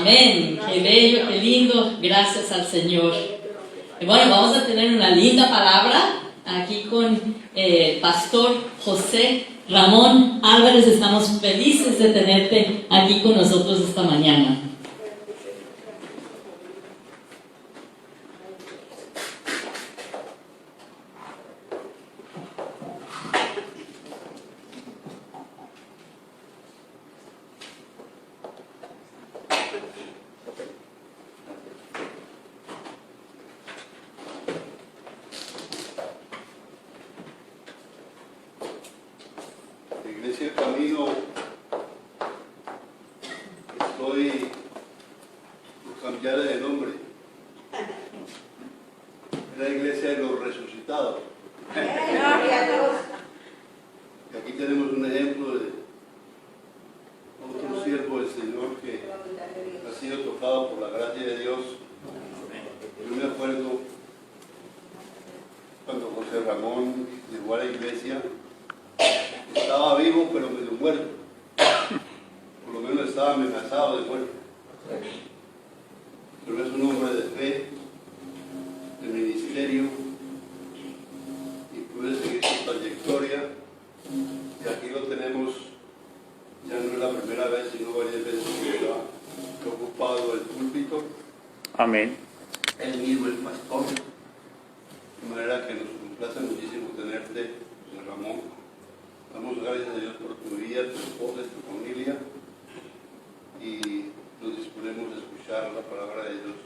Amén. Qué bello, qué lindo. Gracias al Señor. Y bueno, vamos a tener una linda palabra aquí con el pastor José Ramón Álvarez. Estamos felices de tenerte aquí con nosotros esta mañana. Iglesia El Camino, estoy por cambiar de nombre. Es la Iglesia de los Resucitados. Y aquí tenemos un ejemplo de otro siervo del Señor que ha sido tocado por la gracia de Dios. Yo me acuerdo cuando José Ramón llegó a la iglesia. Estaba vivo pero medio muerto, por lo menos estaba amenazado de muerte, pero es un hombre de fe, de ministerio, y pude seguir su trayectoria, y aquí lo tenemos, ya no es la primera vez, sino varias veces que ha ocupado el púlpito. Amén. Él mismo es pastor, de manera que nos complace muchísimo tenerte, José Ramón. Damos gracias a Dios por tu vida, tu esposa, tu familia, y nos disponemos a escuchar la palabra de Dios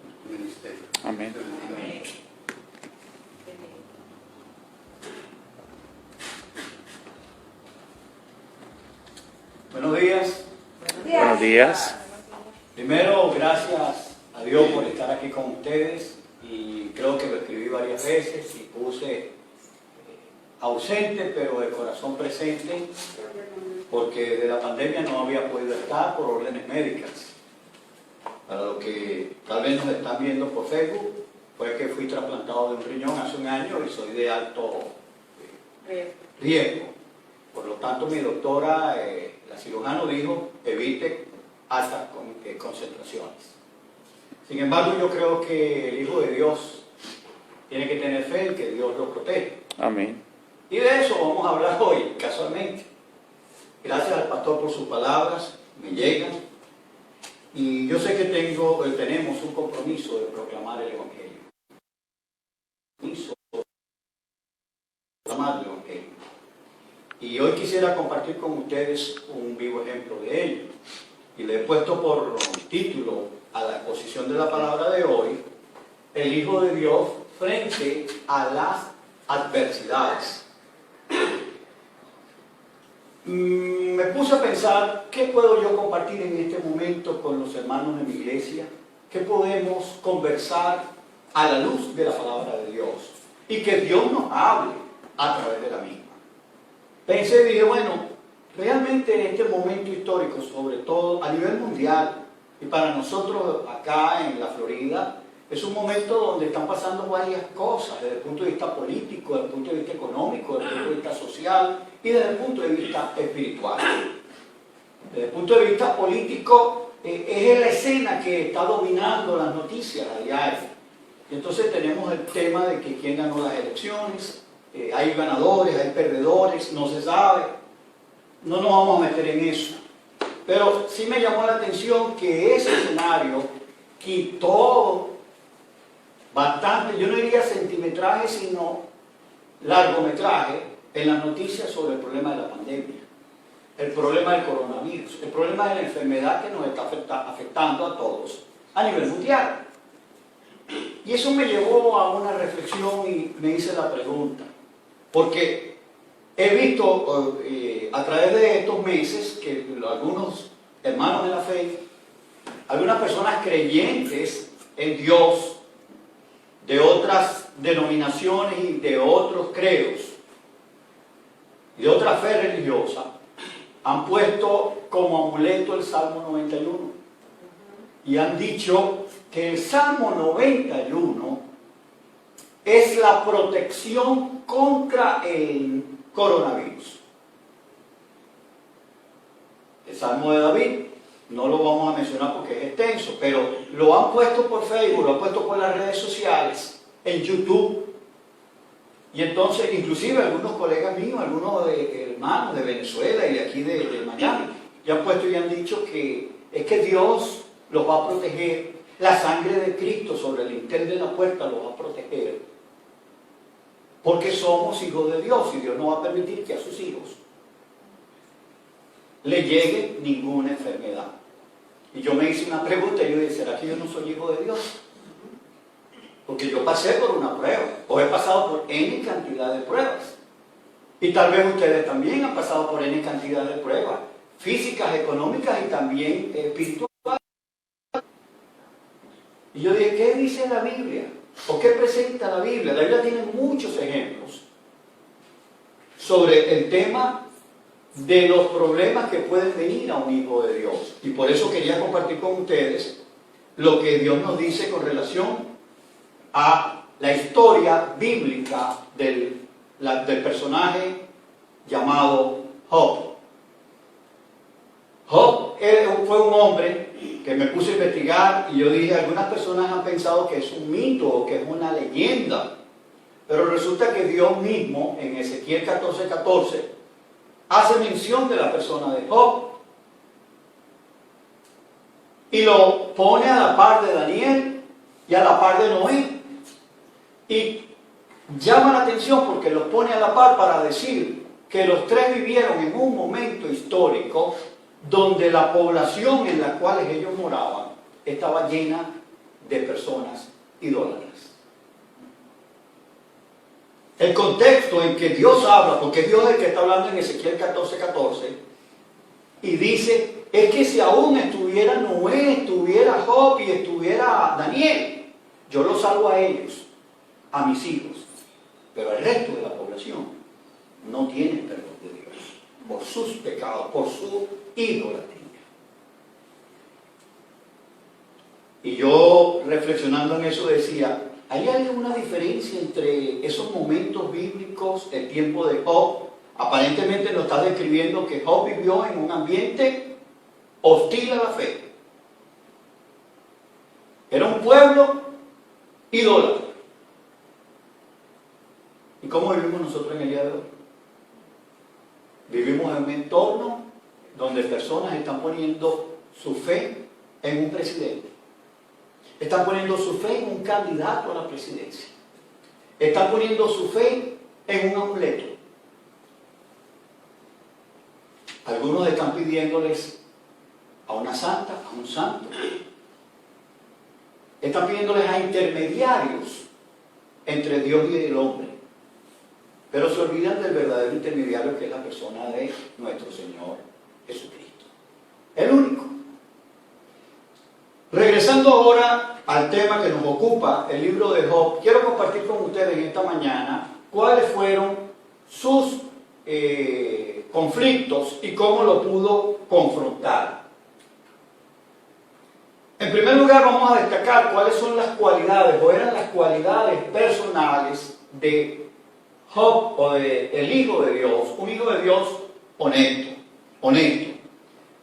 en tu ministerio. Amén. Amén. Buenos días. Buenos días. Primero, gracias a Dios por estar aquí con ustedes, y creo que lo escribí varias veces y puse ausente pero de corazón presente, porque de la pandemia no había podido estar por órdenes médicas. Para los que tal vez nos están viendo por Facebook, fue que fui trasplantado de un riñón hace un año y soy de alto riesgo. Por lo tanto, mi doctora, la cirujano, dijo evite altas concentraciones. Sin embargo, yo creo que el Hijo de Dios tiene que tener fe en que Dios lo protege. Amén. Y de eso vamos a hablar hoy, casualmente. Gracias al pastor por sus palabras, me llegan. Y yo sé que tenemos un compromiso de proclamar el Evangelio. Proclamar el Evangelio. Y hoy quisiera compartir con ustedes un vivo ejemplo de ello. Y le he puesto por título a la exposición de la palabra de hoy, el Hijo de Dios frente a las adversidades. Me puse a pensar, ¿qué puedo yo compartir en este momento con los hermanos de mi iglesia? ¿Qué podemos conversar a la luz de la palabra de Dios? Y que Dios nos hable a través de la misma. Pensé y dije, bueno, realmente en este momento histórico, sobre todo a nivel mundial, y para nosotros acá en la Florida, es un momento donde están pasando varias cosas, desde el punto de vista político, desde el punto de vista económico, desde el punto de vista social y desde el punto de vista espiritual. Desde el punto de vista político, es la escena que está dominando las noticias a diario. Y entonces tenemos el tema de que quién ganó las elecciones, hay ganadores, hay perdedores, no se sabe. No nos vamos a meter en eso. Pero sí me llamó la atención que ese escenario quitó bastante, yo no diría centimetraje, sino largometraje en las noticias sobre el problema de la pandemia, el problema del coronavirus, el problema de la enfermedad que nos está afectando a todos a nivel mundial. Y eso me llevó a una reflexión y me hice la pregunta, porque he visto a través de estos meses que algunos hermanos de la fe, algunas personas creyentes en Dios, de otras denominaciones y de otros credos, y de otra fe religiosa, han puesto como amuleto el Salmo 91. Y han dicho que el Salmo 91 es la protección contra el coronavirus. El Salmo de David, No lo vamos a mencionar porque es extenso, pero lo han puesto por Facebook, lo han puesto por las redes sociales, en YouTube. Y entonces, inclusive algunos colegas míos, algunos hermanos de Venezuela y de aquí de Miami, ya han puesto y han dicho que es que Dios los va a proteger. La sangre de Cristo sobre el lintel de la puerta los va a proteger. Porque somos hijos de Dios y Dios no va a permitir que a sus hijos le llegue ninguna enfermedad. Y yo me hice una pregunta y yo dije, ¿será que yo no soy hijo de Dios? Porque yo pasé por una prueba, o he pasado por N cantidad de pruebas. Y tal vez ustedes también han pasado por N cantidad de pruebas, físicas, económicas y también espirituales. Y yo dije, ¿qué dice la Biblia? ¿O qué presenta la Biblia? La Biblia tiene muchos ejemplos sobre el tema de los problemas que pueden venir a un hijo de Dios. Y por eso quería compartir con ustedes lo que Dios nos dice con relación a la historia bíblica del personaje llamado Job. Job fue un hombre que me puse a investigar y yo dije, algunas personas han pensado que es un mito o que es una leyenda, pero resulta que Dios mismo en Ezequiel 14:14 hace mención de la persona de Job y lo pone a la par de Daniel y a la par de Noé. Y llama la atención porque los pone a la par para decir que los tres vivieron en un momento histórico donde la población en la cual ellos moraban estaba llena de personas idólatras. El contexto en que Dios habla, porque Dios es el que está hablando en Ezequiel 14:14, y dice, es que si aún estuviera Noé, estuviera Job y estuviera Daniel, yo los salvo a ellos, a mis hijos, pero el resto de la población no tiene perdón de Dios por sus pecados, por su idolatría. Y yo reflexionando en eso decía, ¿hay alguna diferencia entre esos momentos bíblicos, el tiempo de Job? Aparentemente nos está describiendo que Job vivió en un ambiente hostil a la fe. Era un pueblo idólatra. ¿Y cómo vivimos nosotros en el día de hoy? Vivimos en un entorno donde personas están poniendo su fe en un presidente. Están poniendo su fe en un candidato a la presidencia. Están poniendo su fe en un amuleto. Algunos están pidiéndoles a una santa, a un santo. Están pidiéndoles a intermediarios entre Dios y el hombre. Pero se olvidan del verdadero intermediario que es la persona de nuestro Señor Jesucristo. El único. Regresando ahora al tema que nos ocupa, el libro de Job, quiero compartir con ustedes en esta mañana cuáles fueron sus conflictos y cómo lo pudo confrontar. En primer lugar vamos a destacar cuáles son las cualidades o eran las cualidades personales de Job o del hijo de Dios, un hijo de Dios honesto.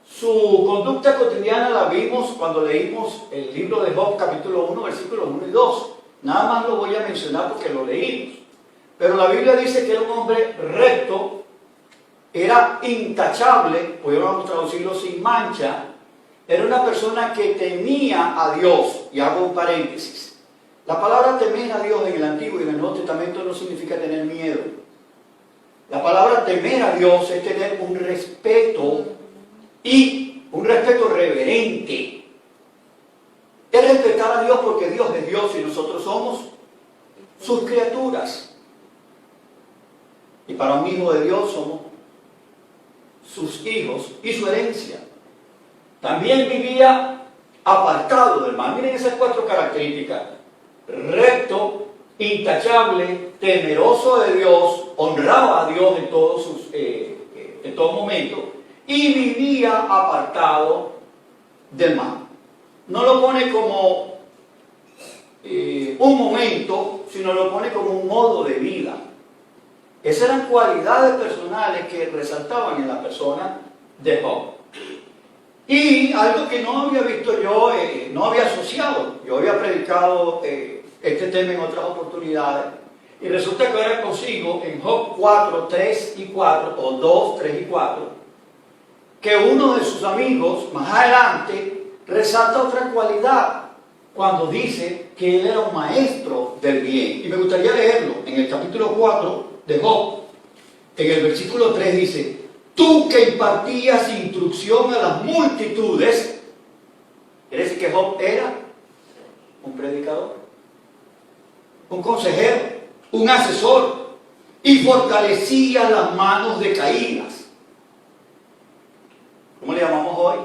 Su conducta cotidiana la vimos cuando leímos el libro de Job, capítulo 1, versículos 1 y 2. Nada más lo voy a mencionar porque lo leímos. Pero la Biblia dice que era un hombre recto, era intachable, podríamos traducirlo sin mancha, era una persona que temía a Dios, y hago un paréntesis. La palabra temer a Dios en el Antiguo y en el Nuevo Testamento no significa tener miedo. La palabra temer a Dios es tener un respeto y un respeto reverente. Es respetar a Dios porque Dios es Dios y nosotros somos sus criaturas. Y para un hijo de Dios somos sus hijos y su herencia. También vivía apartado del mal. Miren esas 4 características. Recto, intachable, temeroso de Dios, honraba a Dios en todo momento y vivía apartado del mal. No lo pone como un momento, sino lo pone como un modo de vida. Esas eran cualidades personales que resaltaban en la persona de Job. Y algo que no había visto yo, no había asociado. Yo había predicado este tema en otras oportunidades. Y resulta que ahora consigo en Job 4, 3 y 4, o 2, 3 y 4, que uno de sus amigos, más adelante, resalta otra cualidad cuando dice que él era un maestro del bien. Y me gustaría leerlo en el capítulo 4 de Job. En el versículo 3 dice: tú que impartías instrucción a las multitudes. Quiere decir que Job era un predicador, un consejero, un asesor, y fortalecía las manos decaídas. ¿Cómo le llamamos hoy?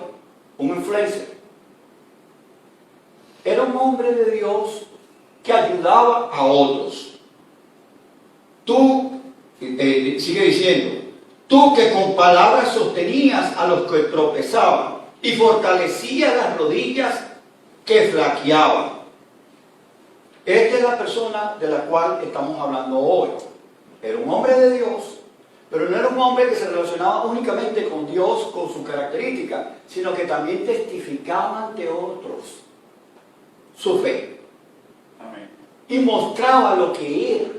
Un influencer. Era un hombre de Dios que ayudaba a otros. Tú, sigue diciendo, tú que con palabras sostenías a los que tropezaban y fortalecías las rodillas que flaqueaban. Esta es la persona de la cual estamos hablando hoy. Era un hombre de Dios, pero no era un hombre que se relacionaba únicamente con Dios, con su característica, sino que también testificaba ante otros su fe. Amén. Y mostraba lo que era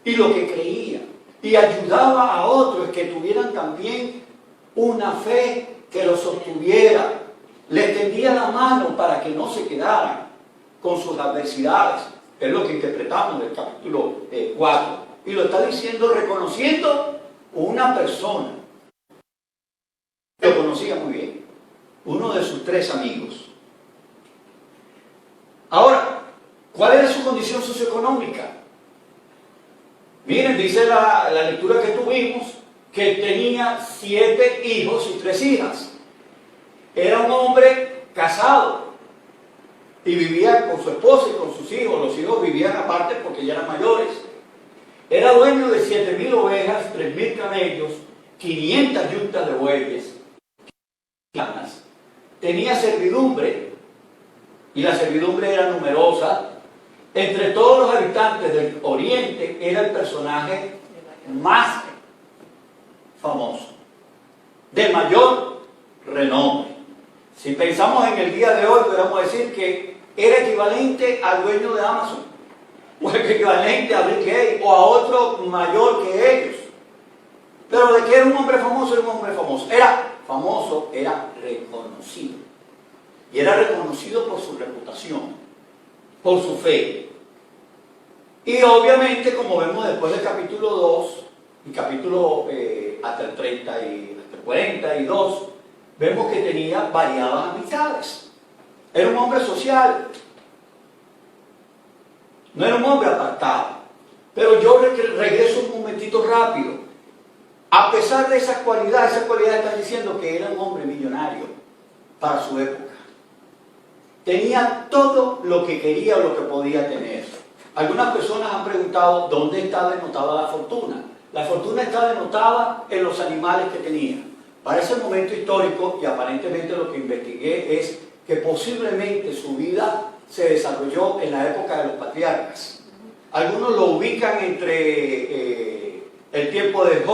y lo que creía. Y ayudaba a otros que tuvieran también una fe que los sostuviera. Les tendía la mano para que no se quedaran con sus adversidades. Es lo que interpretamos del capítulo 4. Y lo está diciendo reconociendo una persona que lo conocía muy bien. Uno de sus 3 amigos. Ahora, ¿cuál era su condición socioeconómica? Miren, dice la lectura que tuvimos, que tenía 7 hijos y 3 hijas. Era un hombre casado y vivía con su esposa y con sus hijos. Los hijos vivían aparte porque ya eran mayores. Era dueño de 7,000 ovejas, 3,000 camellos, 500 yuntas de bueyes. Tenía servidumbre, y la servidumbre era numerosa. Entre todos los habitantes del Oriente era el personaje más famoso, de mayor renombre. Si pensamos en el día de hoy, podemos decir que era equivalente al dueño de Amazon, o equivalente a Bill Gates, o a otro mayor que ellos. Pero de que era un hombre famoso, era un hombre famoso. Era famoso, era reconocido. Y era reconocido por su reputación, por su fe. Y obviamente, como vemos después del capítulo 2, y capítulo hasta el 30 y hasta el 42, vemos que tenía variadas amistades. Era un hombre social. No era un hombre apartado. Pero yo regreso un momentito rápido. A pesar de esas cualidades están diciendo que era un hombre millonario para su época. Tenía todo lo que quería o lo que podía tener. Algunas personas han preguntado dónde está denotada la fortuna. La fortuna está denotada en los animales que tenía. Para ese momento histórico, y aparentemente lo que investigué es que posiblemente su vida se desarrolló en la época de los patriarcas. Algunos lo ubican entre el tiempo de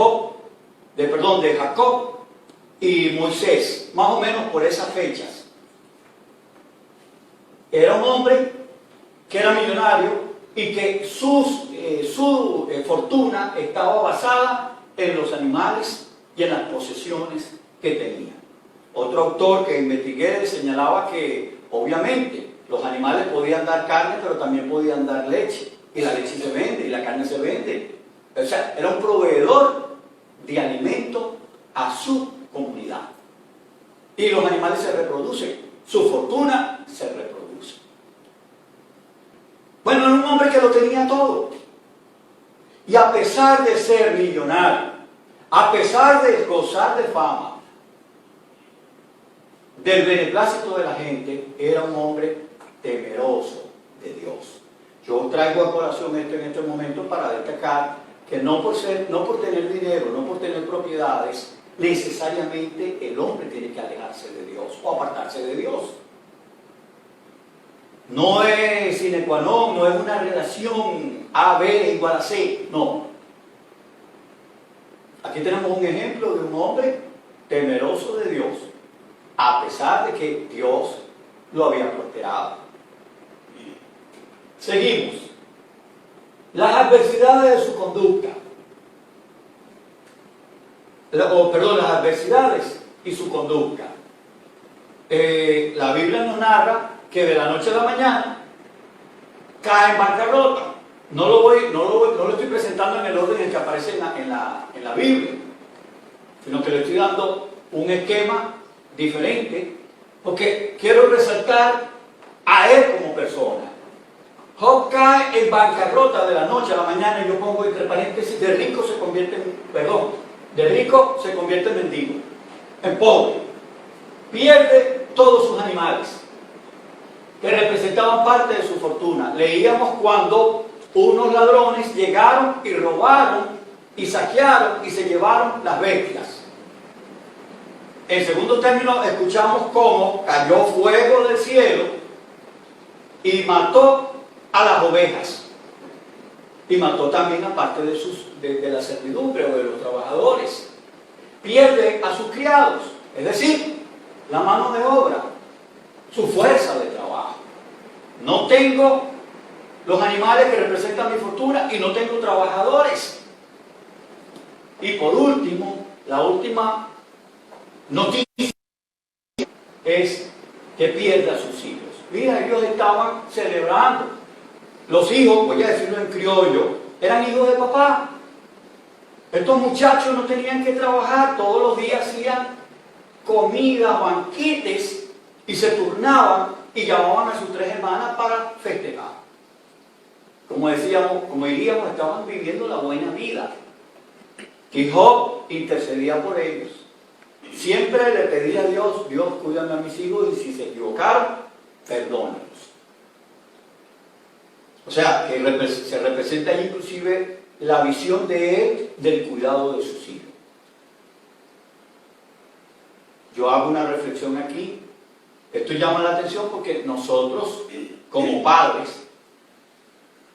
Jacob y Moisés, más o menos por esas fechas. Era un hombre que era millonario y que su fortuna estaba basada en los animales y en las posesiones que tenía. Otro autor que investigué señalaba que obviamente los animales podían dar carne, pero también podían dar leche, y la leche se vende y la carne se vende. O sea, era un proveedor de alimento a su comunidad. Y los animales se reproducen, su fortuna se reproduce. Bueno, era un hombre que lo tenía todo. Y a pesar de ser millonario, a pesar de gozar de fama, del beneplácito de la gente, era un hombre temeroso de Dios. Yo traigo a colación esto en este momento para destacar que no por tener dinero, no por tener propiedades, necesariamente el hombre tiene que alejarse de Dios o apartarse de Dios. No es sine qua non, no es una relación A, B igual a C, no. Aquí tenemos un ejemplo de un hombre temeroso de Dios a pesar de que Dios lo había prosperado. Seguimos. Las adversidades de su conducta. Las adversidades y su conducta. La Biblia nos narra que de la noche a la mañana cae en bancarrota. No lo estoy presentando en el orden en que aparece en la Biblia, sino que le estoy dando un esquema diferente, porque quiero resaltar a él como persona. Job cae en bancarrota de la noche a la mañana, y yo pongo entre paréntesis, de rico se convierte en mendigo, en pobre. Pierde todos sus animales, que representaban parte de su fortuna. Leíamos cuando unos ladrones llegaron y robaron y saquearon y se llevaron las bestias. En segundo término, escuchamos cómo cayó fuego del cielo y mató a las ovejas, y mató también a parte de la servidumbre o de los trabajadores. Pierde a sus criados, es decir, la mano de obra, su fuerza de trabajo. No tengo los animales que representan mi fortuna y no tengo trabajadores. Y por último, la última noticia es que pierde a sus hijos. Mira, ellos estaban celebrando. Los hijos, voy a decirlo en criollo, eran hijos de papá. Estos muchachos no tenían que trabajar, todos los días hacían comidas, banquetes, y se turnaban y llamaban a sus 3 hermanas para festejar. Como decíamos, como diríamos, estaban viviendo la buena vida. Y Job intercedía por ellos. Siempre le pedía a Dios: Dios, cuídame a mis hijos, y si se equivocaron, perdónalos. O sea, que se representa ahí inclusive la visión de él del cuidado de sus hijos. Yo hago una reflexión aquí. Esto llama la atención porque nosotros, como padres,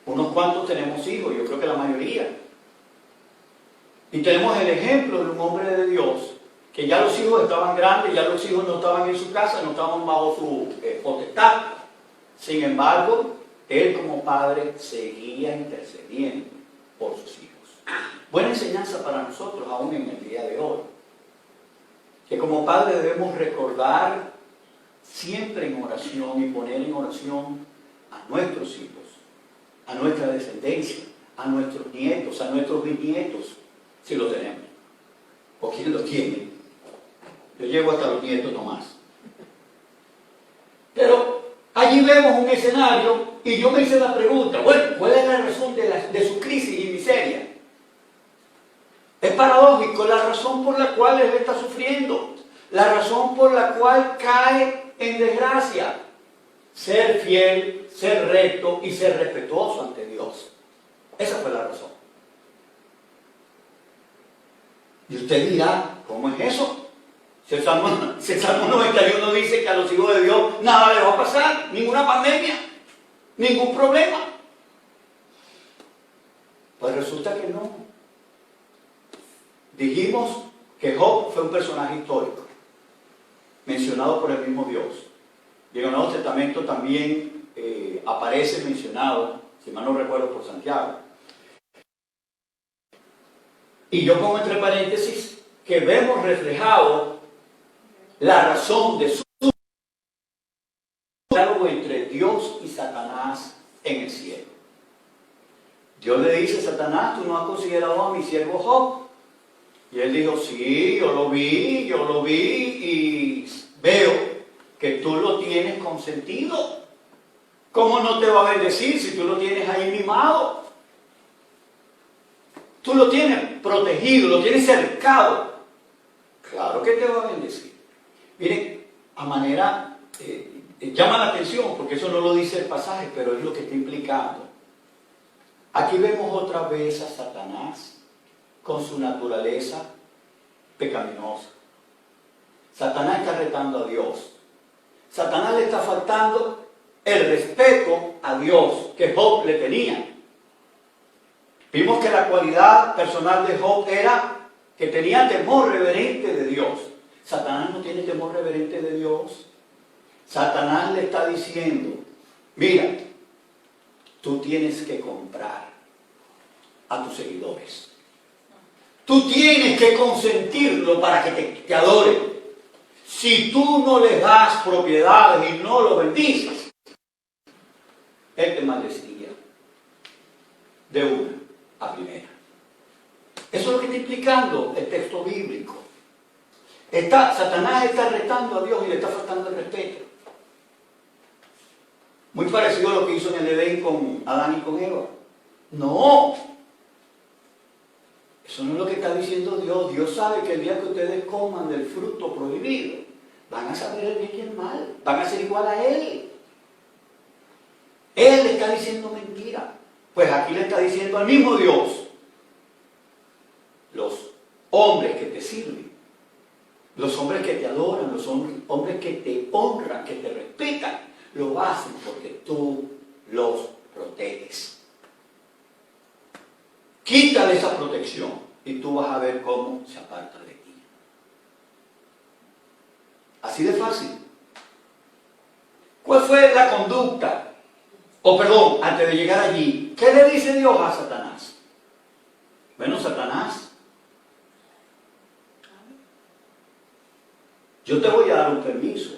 unos cuantos tenemos hijos, yo creo que la mayoría. Y tenemos el ejemplo de un hombre de Dios, que ya los hijos estaban grandes, ya los hijos no estaban en su casa, no estaban bajo su potestad. Sin embargo, él como padre seguía intercediendo por sus hijos. Buena enseñanza para nosotros aún en el día de hoy. Que como padres debemos recordar siempre en oración y poner en oración a nuestros hijos, a nuestra descendencia, a nuestros nietos, a nuestros bisnietos, si lo tenemos. ¿O quién lo tiene? Yo llego hasta los nietos nomás. Pero allí vemos un escenario y yo me hice la pregunta, bueno, ¿cuál es la razón de su crisis y miseria? Es paradójico la razón por la cual él está sufriendo, la razón por la cual cae en desgracia. Ser fiel, ser recto y ser respetuoso ante Dios. Esa fue la razón. Y usted dirá, ¿cómo es eso? Si el Salmo 91 dice que a los hijos de Dios nada les va a pasar, ninguna pandemia, ningún problema. Pues resulta que no. Dijimos que Job fue un personaje histórico, mencionado por el mismo Dios. Y en el Nuevo Testamento también aparece mencionado, si mal no recuerdo, por Santiago. Y yo pongo entre paréntesis que vemos reflejado la razón de su diálogo entre Dios y Satanás en el cielo. Dios le dice: Satanás, tú no has considerado a mi siervo Job. Y él dijo: sí, yo lo vi y veo que tú lo tienes consentido. ¿Cómo no te va a bendecir si tú lo tienes ahí mimado? Tú lo tienes protegido, lo tienes cercado. Claro que te va a bendecir. Miren, a manera, llama la atención, porque eso no lo dice el pasaje, pero es lo que está implicando. Aquí vemos otra vez a Satanás con su naturaleza pecaminosa. Satanás está retando a Dios. Satanás le está faltando el respeto a Dios que Job le tenía. Vimos que la cualidad personal de Job era que tenía temor reverente de Dios. Satanás no tiene temor reverente de Dios. Satanás le está diciendo, mira, tú tienes que comprar a tus seguidores. Tú tienes que consentirlo para que te adoren. Si tú no les das propiedades y no lo bendices, él te maldeciría de una a primera. Eso es lo que está implicando el texto bíblico. Satanás está retando a Dios y le está faltando el respeto. Muy parecido a lo que hizo en el Edén con Adán y con Eva. No. Eso no es lo que está diciendo Dios. Dios sabe que el día que ustedes coman del fruto prohibido, van a saber el bien y el mal. Van a ser igual a Él. Él le está diciendo mentira. Pues aquí le está diciendo al mismo Dios, los hombres que te sirven, los hombres que te adoran, los hombres que te honran, que te respetan, lo hacen porque tú los proteges. Quítale esa protección y tú vas a ver cómo se aparta de ti. Así de fácil. ¿Cuál fue la conducta? Antes de llegar allí, ¿qué le dice Dios a Satanás? Bueno, Satanás, yo te voy a dar un permiso.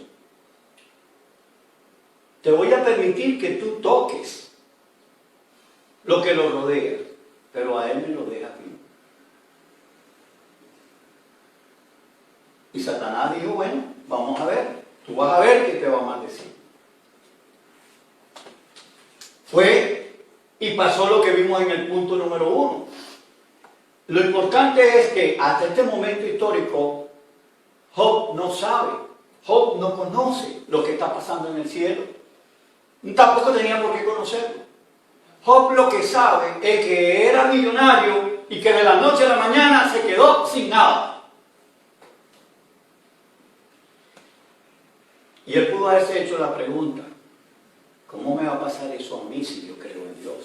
Te voy a permitir que tú toques lo que lo rodea, pero a él me lo deja a ti. Y Satanás dijo, bueno, vamos a ver, tú vas a ver qué te va a maldecir. Fue y pasó lo que vimos en el punto número 1. Lo importante es que hasta este momento histórico, Job no sabe, Job no conoce lo que está pasando en el cielo. Tampoco tenía por qué conocerlo. Job lo que sabe es que era millonario y que de la noche a la mañana se quedó sin nada. Y él pudo haberse hecho la pregunta, ¿cómo me va a pasar eso a mí si yo creo en Dios?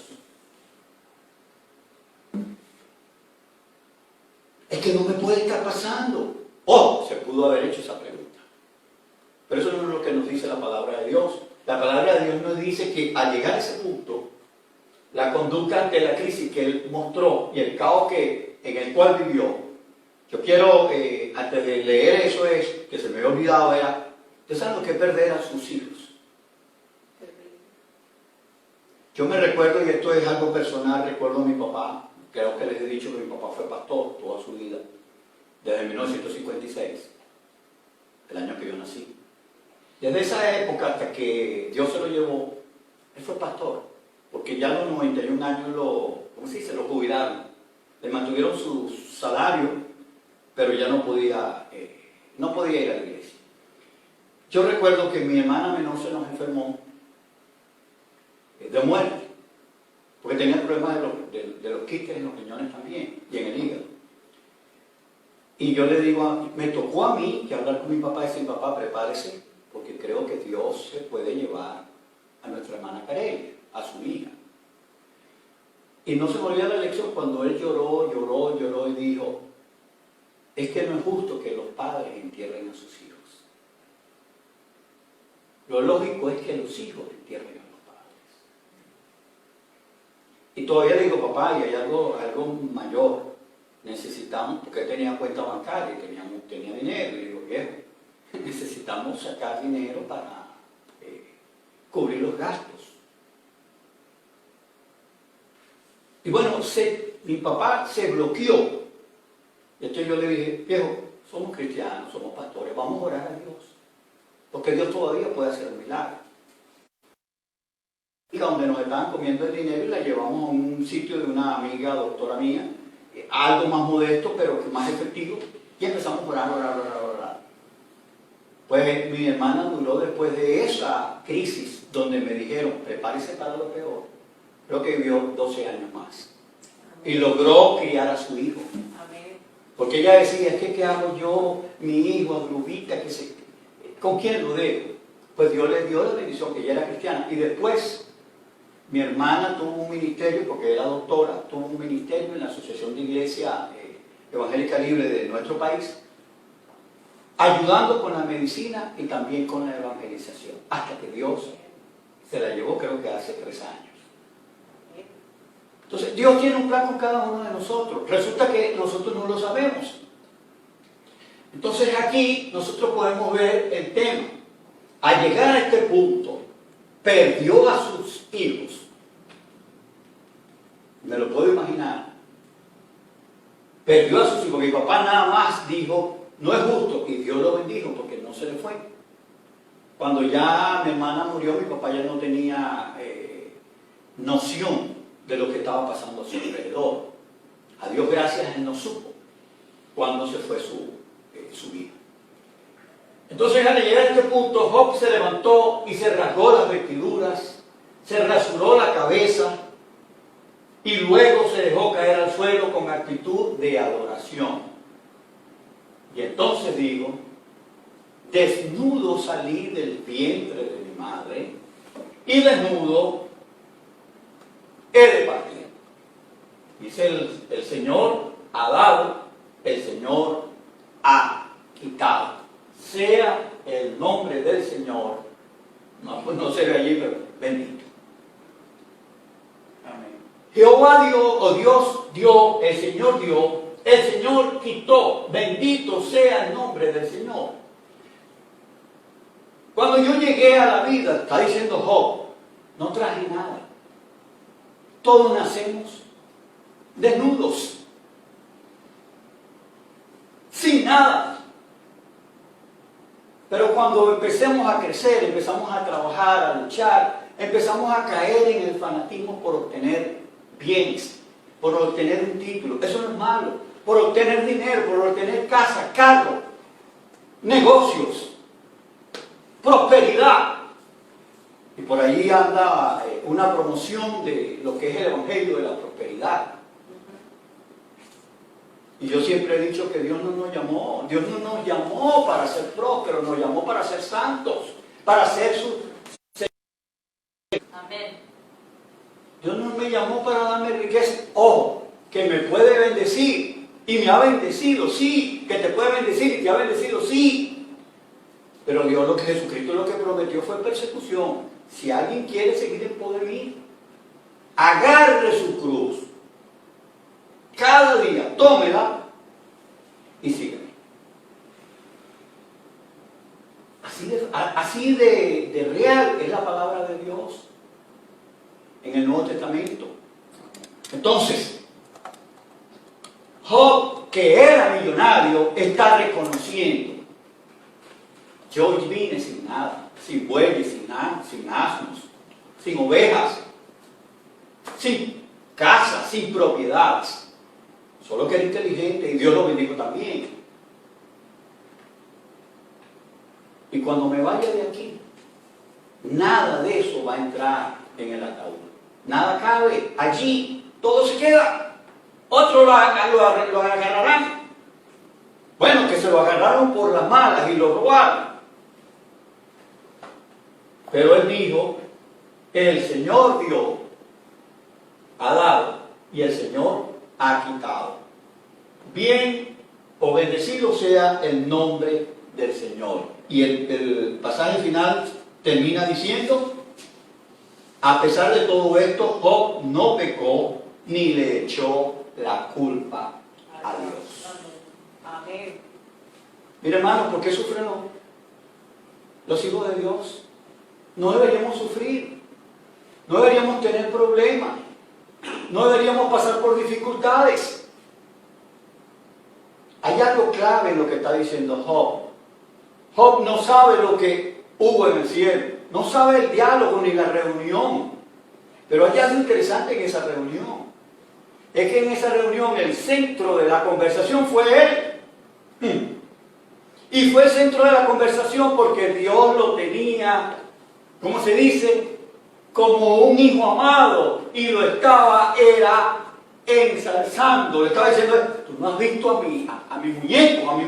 Es que no me puede estar pasando. Se pudo haber hecho esa pregunta. Pero eso no es lo que nos dice la palabra de Dios. La palabra de Dios nos dice que al llegar a ese punto, la conducta ante la crisis que él mostró y el caos en el cual vivió, yo quiero, antes de leer eso que se me había olvidado, era, ¿ustedes saben lo que es perder a sus hijos? Yo me recuerdo, y esto es algo personal, recuerdo a mi papá, creo que les he dicho que mi papá fue pastor toda su vida, desde 1956, el año que yo nací. Desde esa época hasta que Dios se lo llevó, él fue pastor, porque ya a los 91 años lo jubilaron. Le mantuvieron su salario, pero ya no podía ir a la iglesia. Yo recuerdo que mi hermana menor se nos enfermó de muerte, porque tenía problemas de los quistes en los riñones también, y en el hígado. Y yo le digo, me tocó a mí que hablar con mi papá y decir, papá, prepárese, porque creo que Dios se puede llevar a nuestra hermana Carelia, a su hija. Y no se me olvida la lección cuando él lloró y dijo, es que no es justo que los padres entierren a sus hijos. Lo lógico es que los hijos entierren a los padres. Y todavía le digo, papá, y hay algo mayor, necesitamos, porque él tenía cuenta bancaria, tenía dinero, y le digo, viejo, necesitamos sacar dinero para cubrir los gastos. Y bueno, mi papá se bloqueó. Y entonces yo le dije, viejo, somos cristianos, somos pastores, vamos a orar a Dios. Porque Dios todavía puede hacer un milagro. Y donde nos estaban comiendo el dinero y la llevamos a un sitio de una amiga, doctora mía, algo más modesto, pero más efectivo, y empezamos a orar. Pues mi hermana duró después de esa crisis, donde me dijeron, prepárese para lo peor. Creo que vivió 12 años más. Y logró criar a su hijo. Porque ella decía, es que ¿qué hago yo, mi hijo, a Grubita, ¿con quién lo dejo? Pues Dios le dio la bendición, que ella era cristiana. Y después, mi hermana tuvo un ministerio, porque era doctora, tuvo un ministerio en la Asociación de Iglesia Evangélica Libre de nuestro país. ayudando con la medicina y también con la evangelización, hasta que Dios se la llevó, creo que hace 3 años. Entonces, Dios tiene un plan con cada uno de nosotros. Resulta que nosotros no lo sabemos. Entonces, aquí nosotros podemos ver el tema. Al llegar a este punto, perdió a sus hijos. Me lo puedo imaginar. Perdió a sus hijos. Mi papá nada más dijo, no es justo, y Dios lo bendijo porque no se le fue. Cuando ya mi hermana murió, mi papá ya no tenía noción de lo que estaba pasando a su alrededor. A Dios gracias, él no supo cuándo se fue su vida. Entonces, al llegar a este punto, Job se levantó y se rasgó las vestiduras, se rasuró la cabeza y luego se dejó caer al suelo con actitud de adoración. Y entonces digo, desnudo salí del vientre de mi madre y desnudo he de partir. Dice el Señor ha dado, el Señor ha quitado. Sea el nombre del Señor, no, pues no se ve allí, pero bendito. Amén. Jehová dio, o Dios dio, el Señor quitó. Bendito sea el nombre del Señor. Cuando yo llegué a la vida, está diciendo Job, no traje nada. Todos nacemos desnudos, sin nada. Pero cuando empecemos a crecer, empezamos a trabajar, a luchar, empezamos a caer en el fanatismo por obtener bienes, por obtener un título. Eso no es malo. Por obtener dinero, por obtener casa, carro, negocios, prosperidad. Y por ahí anda una promoción de lo que es el Evangelio de la prosperidad. Y yo siempre he dicho que Dios no nos llamó para ser prósperos, nos llamó para ser santos, para ser Amén. Dios no me llamó para darme riqueza. Ojo, que me puede bendecir y me ha bendecido, sí, que te puede bendecir y te ha bendecido, sí. Pero Dios, Jesucristo lo que prometió fue persecución. Si alguien quiere seguir en poder mío, agarre su cruz. Cada día, tómela y sígueme. Así de real es la palabra de Dios en el Nuevo Testamento. Entonces, Job, que era millonario, está reconociendo: yo vine sin nada, sin bueyes, sin asnos, sin ovejas, sin casa, sin propiedades. Solo que era inteligente y Dios lo bendijo también. Y cuando me vaya de aquí, nada de eso va a entrar en el ataúd. Nada cabe. Allí todo se queda. Otros lo agarrarán. Bueno, que se lo agarraron por las malas y lo robaron. Pero él dijo, el Señor dio, ha dado, y el Señor ha quitado. Bien o bendecido sea el nombre del Señor. Y el pasaje final termina diciendo: a pesar de todo esto, Job no pecó ni le echó la culpa a Dios. Amén. Mira, hermano, ¿por qué sufren los hijos de Dios? No deberíamos sufrir, no deberíamos tener problemas, no deberíamos pasar por dificultades. Hay algo clave en lo que está diciendo Job. Job no sabe lo que hubo en el cielo, no sabe el diálogo ni la reunión, pero hay algo interesante en esa reunión. Es que en esa reunión el centro de la conversación fue él. Y fue el centro de la conversación porque Dios lo tenía, ¿cómo se dice?, como un hijo amado, y lo estaba ensalzando. Le estaba diciendo: tú no has visto a mi muñeco, a mi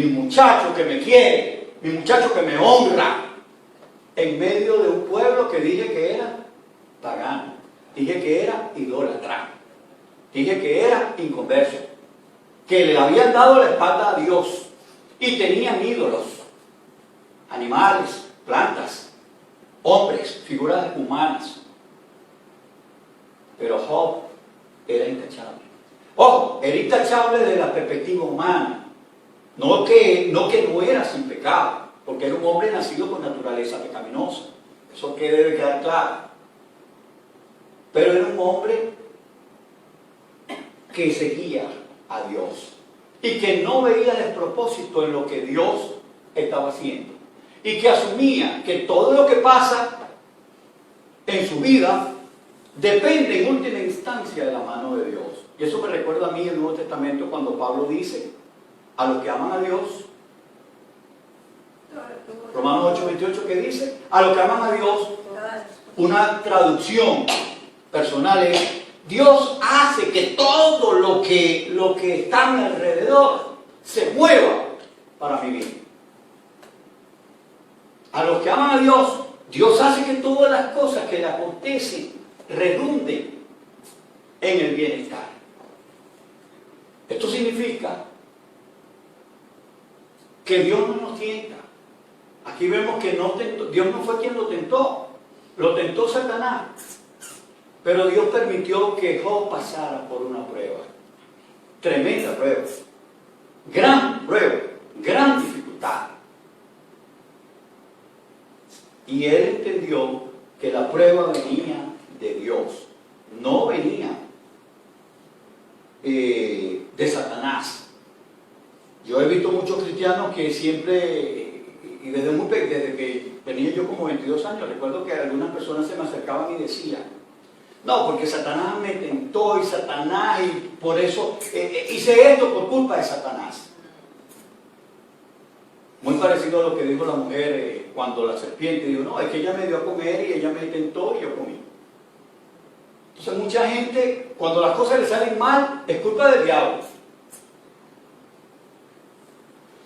muchacho que me quiere, mi muchacho que me honra, en medio de un pueblo que dije que era pagano, dije que era idólatra, dije que era inconverso. que le habían dado la espalda a Dios y tenían ídolos, animales, plantas, hombres, figuras humanas. Pero Job era intachable. Ojo, era intachable desde la perspectiva humana. No que no era sin pecado, porque era un hombre nacido con naturaleza pecaminosa. Eso que debe quedar claro. Pero era un hombre que seguía a Dios y que no veía despropósito en lo que Dios estaba haciendo. Y que asumía que todo lo que pasa en su vida depende en última instancia de la mano de Dios. Y eso me recuerda a mí el Nuevo Testamento cuando Pablo dice a los que aman a Dios, Romanos 8:28, que dice, a los que aman a Dios, una traducción personal es, Dios hace que todo lo que está a mi alrededor se mueva para mi bien. A los que aman a Dios, Dios hace que todas las cosas que le acontecen redunden en el bienestar. Esto significa que Dios no nos tienta. Aquí vemos que Dios no fue quien lo tentó Satanás. Pero Dios permitió que Job pasara por una prueba. Tremenda prueba. Gran prueba. Gran dificultad. Y él entendió que la prueba venía de Dios. No venía de Satanás. Yo he visto muchos cristianos que siempre, y desde que tenía yo como 22 años, recuerdo que algunas personas se me acercaban y decían, no, porque Satanás me tentó y Satanás, y por eso hice esto por culpa de Satanás. Muy parecido a lo que dijo la mujer cuando la serpiente dijo, no, es que ella me dio a comer y ella me tentó y yo comí. Entonces mucha gente, cuando las cosas le salen mal, es culpa del diablo.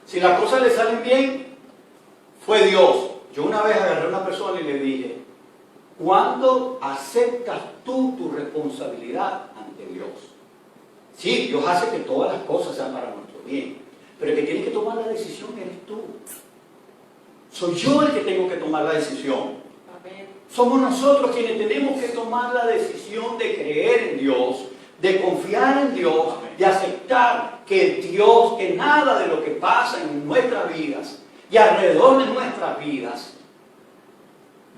Si las cosas le salen bien, fue Dios. Yo una vez agarré a una persona y le dije, ¿cuándo aceptas tú tu responsabilidad ante Dios? Sí, Dios hace que todas las cosas sean para nuestro bien, pero el que tiene que tomar la decisión eres tú. Soy yo el que tengo que tomar la decisión. Somos nosotros quienes tenemos que tomar la decisión de creer en Dios, de confiar en Dios, de aceptar que Dios, que nada de lo que pasa en nuestras vidas y alrededor de nuestras vidas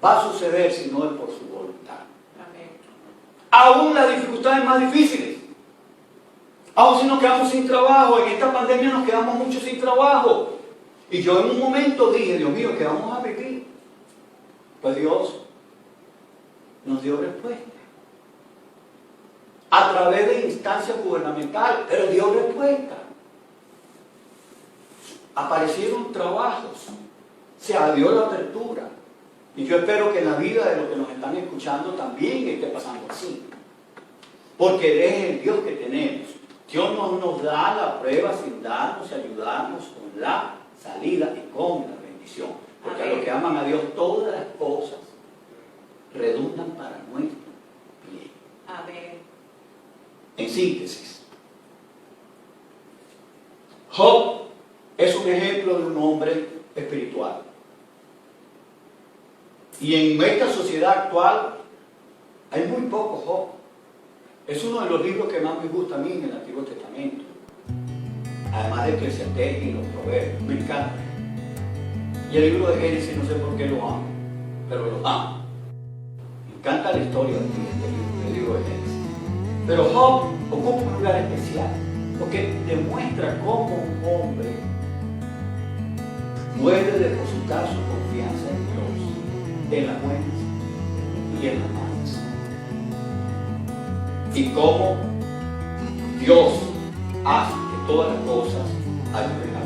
va a suceder si no es por su voluntad. Aún las dificultades más difíciles, aún si nos quedamos sin trabajo, en esta pandemia nos quedamos muchos sin trabajo. Y yo en un momento dije, Dios mío, ¿qué vamos a vivir? Pues Dios nos dio respuesta. A través de instancias gubernamentales, pero dio respuesta. Aparecieron trabajos, se dio la apertura. Y yo espero que en la vida de los que nos están escuchando también esté pasando así. Porque es el Dios que tenemos. Dios no nos da la prueba sin darnos y ayudarnos con la salida y con la bendición. Porque a los que aman a Dios todas las cosas redundan para nuestro bien. Amén. En síntesis, Job es un ejemplo de un hombre espiritual. Y en esta sociedad actual hay muy poco Job. Es uno de los libros que más me gusta a mí en el Antiguo Testamento. Además de Eclesiastés y los Proverbios, me encanta. Y el libro de Génesis no sé por qué lo amo, pero lo amo. Me encanta la historia del libro de Génesis. Pero Job ocupa un lugar especial, porque demuestra cómo un hombre puede depositar su confianza en Dios, en las buenas y en las malas. Y cómo Dios hace que todas las cosas ayuden a